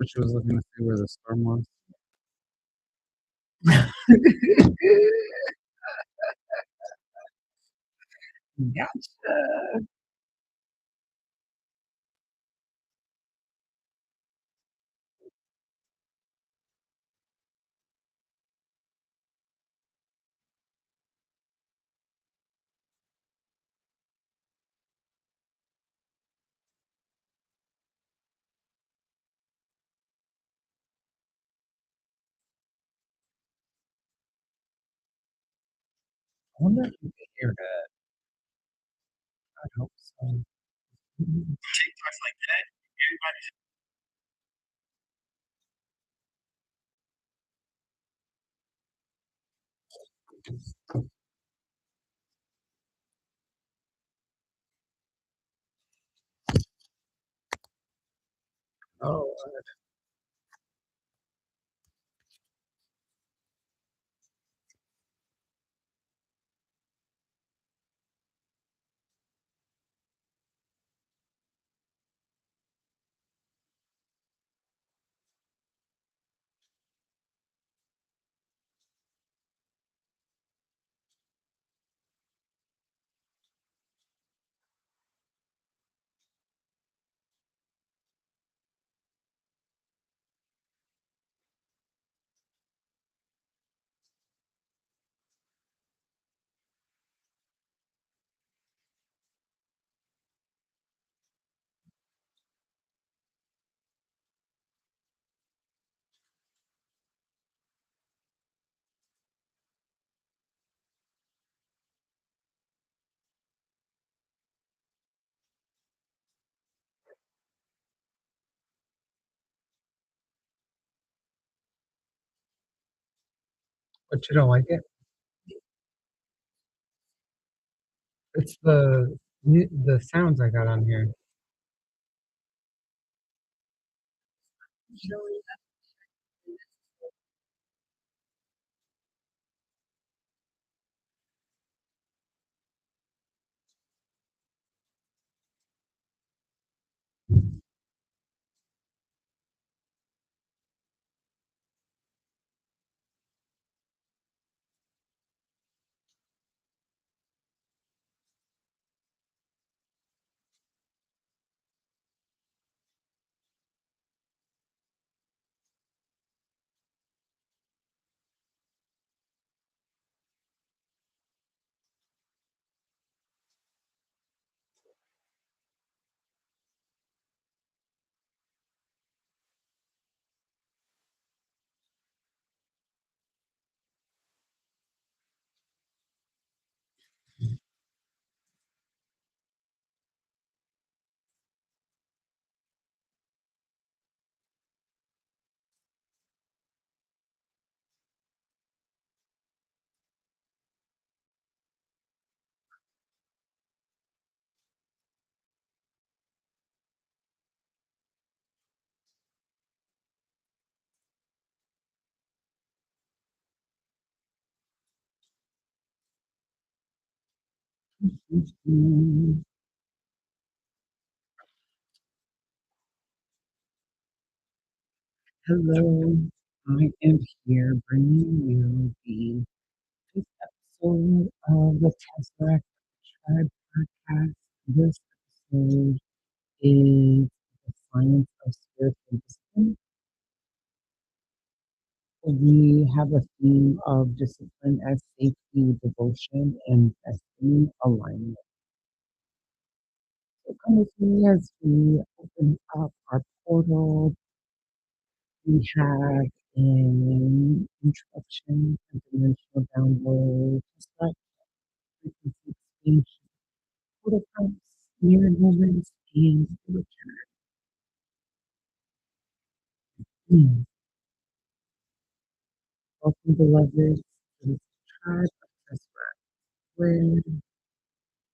But she was looking to see where the storm was. Gotcha. I wonder if you could hear that. I hope so. TikTok's like that. Oh, but you don't like it? It's the sounds I got on here. Mhm. Hello, I am here bringing you the fifth episode of the Tesseract Tribe podcast. This episode is the science of spiritual discipline. We have a theme of discipline as safety, devotion, and destiny alignment. So come with me as we open up our portal. We have an introduction, a dimensional download, start frequency expansion, portal counts, mirror moments, and return. Mm. Welcome, beloveds, to the tribe of Tesseract, where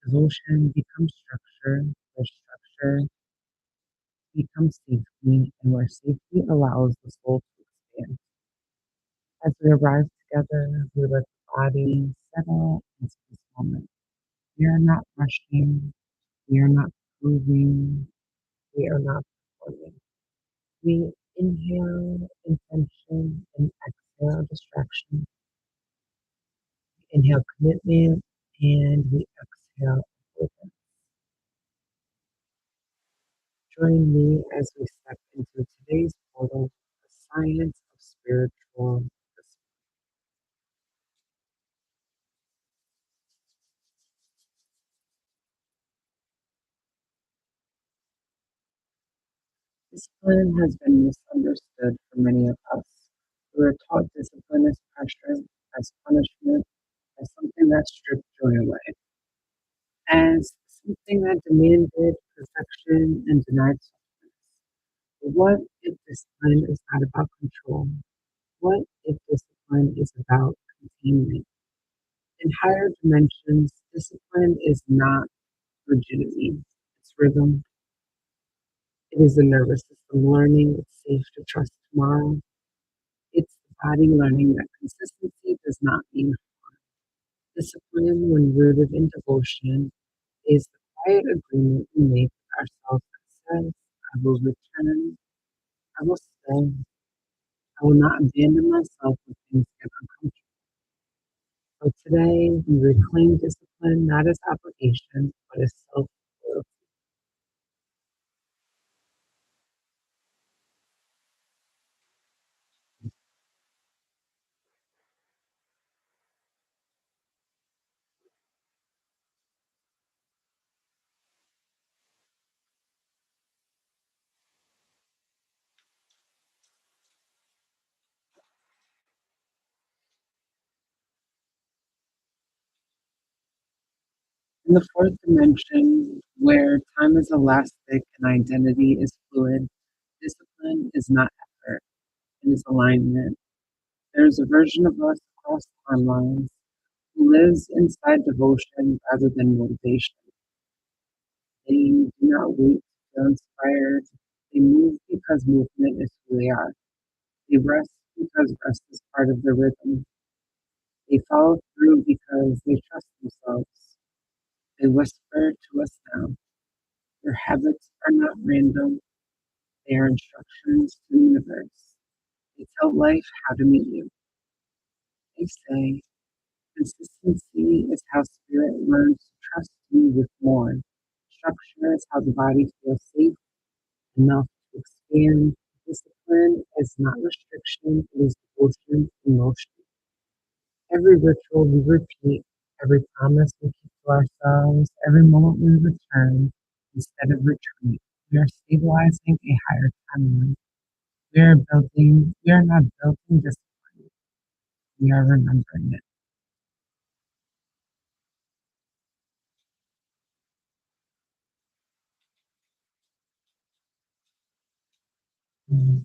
devotion becomes structure, where structure becomes safety, and where safety allows the soul to expand. As we arrive together, we let the body settle into this moment. We are not rushing, we are not proving, we are not performing. We Inhale intention and exhale distraction. Inhale commitment and we exhale avoidance. Join me as we step into today's portal, the science of spiritual discipline. Has been misunderstood for many of us. We are taught discipline as pressure, as punishment, as something that stripped joy away, as something that demanded perfection and denied softness. But what if discipline is not about control? What if discipline is about containment? In higher dimensions, discipline is not rigidity, it's rhythm. It is the nervous system learning it's safe to trust tomorrow. It's the body learning that consistency does not mean discipline when rooted in devotion is the quiet agreement we make with ourselves that says, I will return, I will stay, I will not abandon myself when things get uncomfortable. So today we reclaim discipline not as obligation, but as self will. In the fourth dimension, where time is elastic and identity is fluid, discipline is not effort, it is alignment. There is a version of us across timelines who lives inside devotion rather than motivation. They do not wait to feel inspired. They move because movement is who they are. They rest because rest is part of their rhythm. They follow through because they trust themselves. They whisper to us now. Your habits are not random. They are instructions to the universe. They tell life how to meet you. They say consistency is how spirit learns to trust you with more. Structure is how the body feels safe enough to expand. Discipline is not restriction, it is devotion in motion. Every ritual we repeat, every promise we keep to ourselves, every moment we return instead of retreat, we are stabilizing a higher timeline. We are not building discipline, we are remembering it. Mm.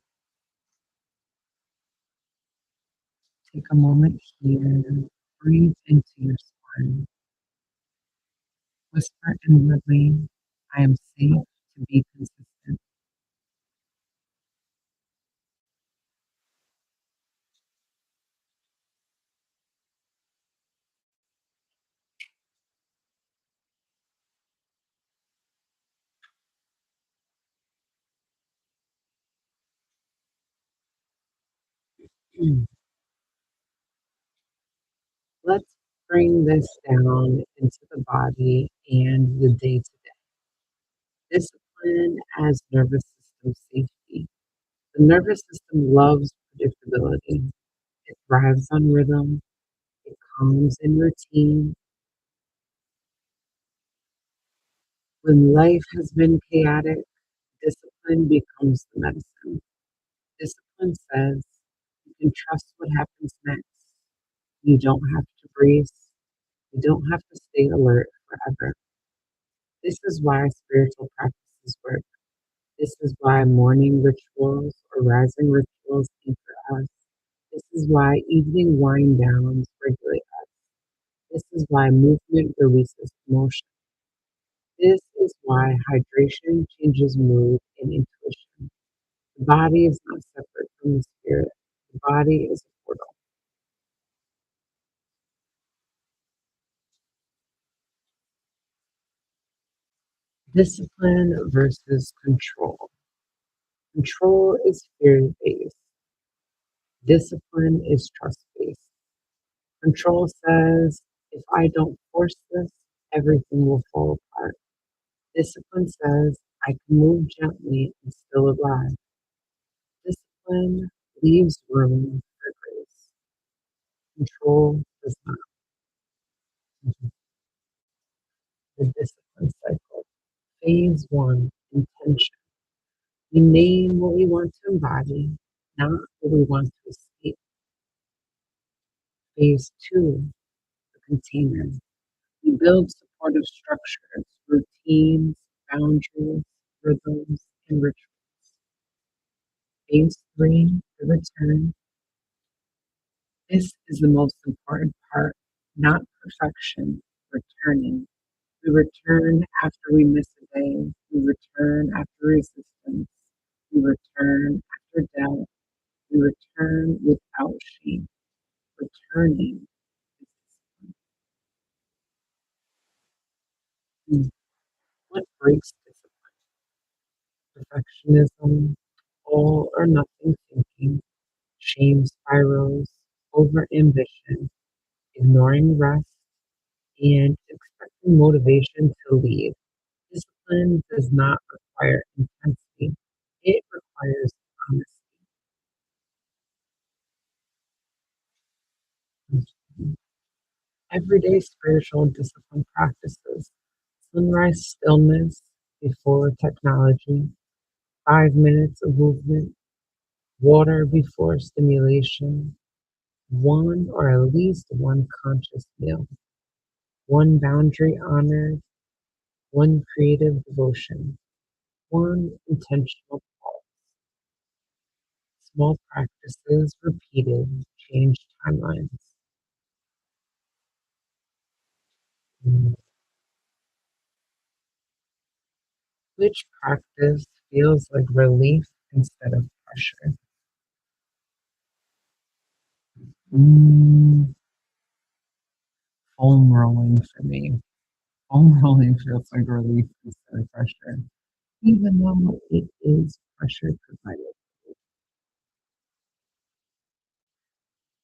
Take a moment here, breathe into your spine, whisper inwardly, I am safe to be consistent. Mm. Let's bring this down into the body and the day to day. Discipline as nervous system safety. The nervous system loves predictability. It thrives on rhythm. It calms in routine. When life has been chaotic, discipline becomes the medicine. Discipline says you can trust what happens next. You don't have to brace. You don't have to stay alert forever. This is why spiritual practices work. This is why morning rituals or rising rituals anchor us. This is why evening wind downs regulate us. This is why movement releases emotion. This is why hydration changes mood and intuition. The body is not separate from the spirit. The body is a portal. Discipline versus control. Control is fear-based. Discipline is trust-based. Control says, if I don't force this, everything will fall apart. Discipline says, I can move gently and still arrive. Discipline leaves room for grace. Control does not. The discipline cycle. Phase one, intention. We name what we want to embody, not what we want to escape. Phase two, the container. We build supportive structures, routines, boundaries, rhythms, and rituals. Phase three, the return. This is the most important part, not perfection, returning. We return after we miss a day. We return after resistance. We return after doubt. We return without shame. Returning is what breaks discipline. Perfectionism, all or nothing thinking, shame spirals, over ambition, ignoring rest, and expecting motivation to lead. Discipline does not require intensity, it requires honesty. Everyday spiritual discipline practices. Sunrise stillness before technology, 5 minutes of movement, water before stimulation, one or at least one conscious meal, one boundary honored, one creative devotion, one intentional pause. Small practices repeated change timelines. Which practice feels like relief instead of pressure? Mm, foam rolling for me. Foam rolling feels like relief instead of pressure, even though it is pressure provided.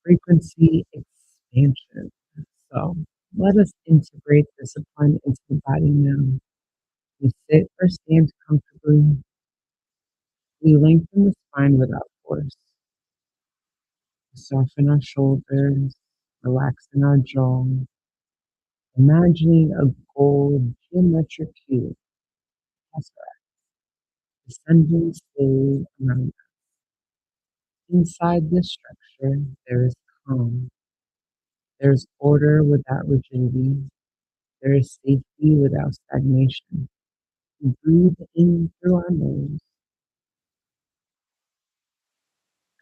Frequency expansion. So let us integrate discipline into the body now. We sit or stand comfortably. We lengthen the spine without force. We soften our shoulders, relaxing our jaw, imagining a gold geometric cube, Tesseract, descending slowly around us. Inside this structure, there is calm. There is order without rigidity. There is safety without stagnation. We breathe in through our nose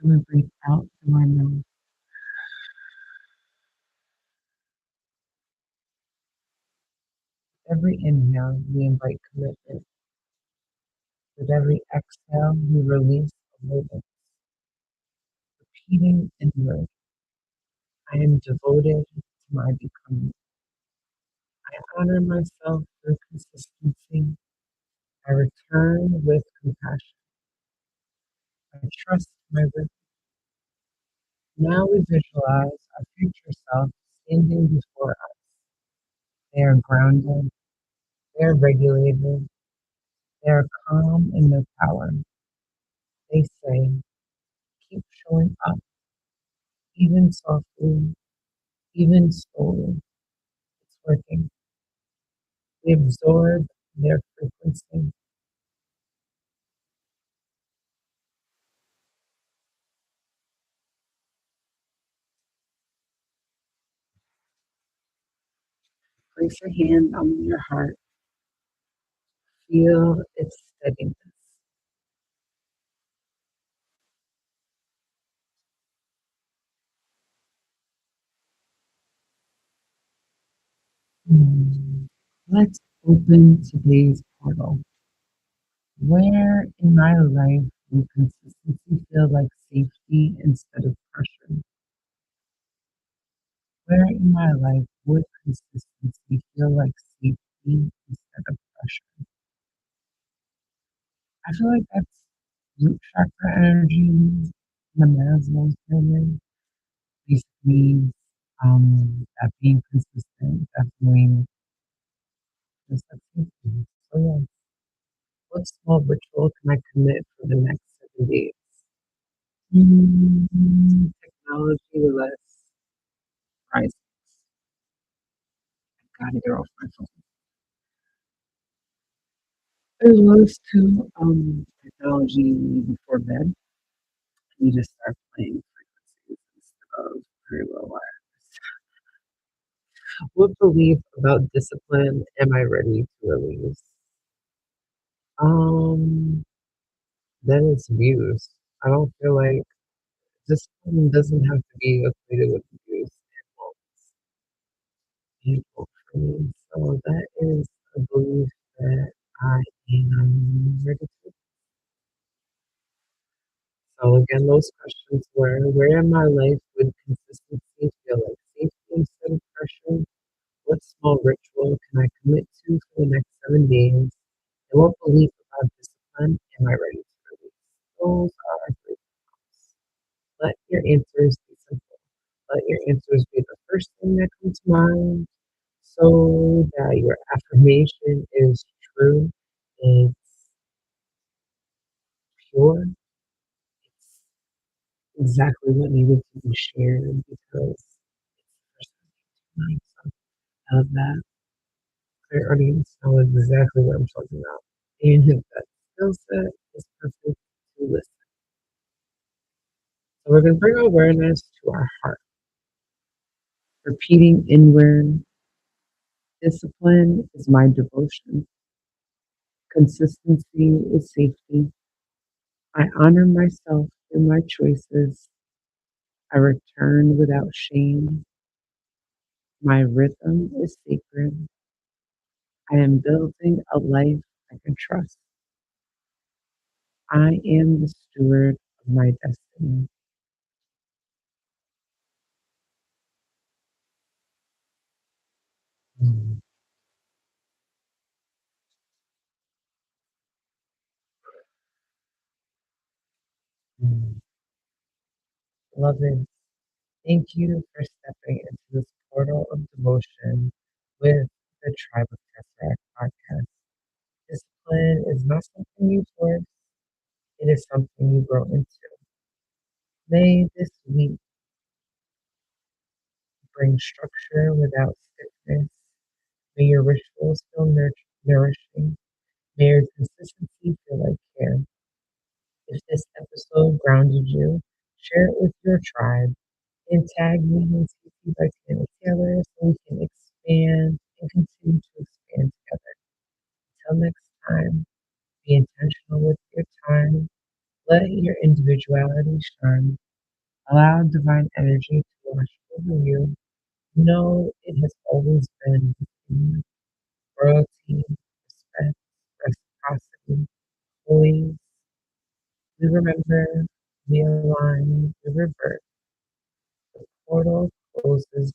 and we breathe out through our mouth. Every inhale, we invite commitment. With every exhale, we release avoidance. Repeating inward, I am devoted to my becoming. I honor myself through consistency. I return with compassion. I trust my rhythm. Now we visualize our future self standing before us. They are grounded, they are regulated, they are calm in their power. They say, keep showing up, even softly, even slowly. It's working. We absorb their frequency. Place a hand on your heart. Feel its steadiness. Hmm. Let's open today's portal. Where in my life will consistency feel like safety instead of pressure? Where in my life would consistency feel like safety instead of pressure? I feel like that's root chakra energy, the Maslow's pyramid, basically, that being consistent, definitely just that safety. So yeah, what small ritual can I commit for the next 7 days? Technology less prices. Gotta get off my phone. As well as to technology before bed. You just start playing frequencies instead of very low wires. What belief about discipline am I ready to release? Um, that is views. I don't feel like discipline doesn't have to be equated with views and wants people for me. So that is a belief that I am ready to. So again, those questions were, where in my life would consistency feel like safety instead of pressure? What small ritual can I commit to for the next 7 days? And what belief about discipline am I ready to release? Those are our three prompts. Let your answers be simple. Let your answers be the first thing that comes to mind so that your affirmation is true, it's pure, it's exactly what needed to be shared because it's the first thing that comes to mind. So I love that. Clear audience know exactly what I'm talking about. And that skill set is perfect to listen. So we're going to bring awareness to our heart, repeating inward, discipline is my devotion. Consistency is safety. I honor myself through my choices. I return without shame. My rhythm is sacred. I am building a life I can trust. I am the steward of my destiny. Mm, mm. Beloved, thank you for stepping into this portal of devotion with the Tribe of Tesseract podcast. Discipline is not something you force, it is something you grow into. May this week bring structure without stiffness. May your rituals feel nourishing. May your consistency feel like care. If this episode grounded you, share it with your tribe and tag me in CC by Tammy Taylor so we can expand and continue to expand together. Until next time, be intentional with your time. Let your individuality shine. Allow divine energy to wash over you. Know it has always been within you. Royalty, respect, reciprocity, poise. We remember, we align, we revert. The portal closes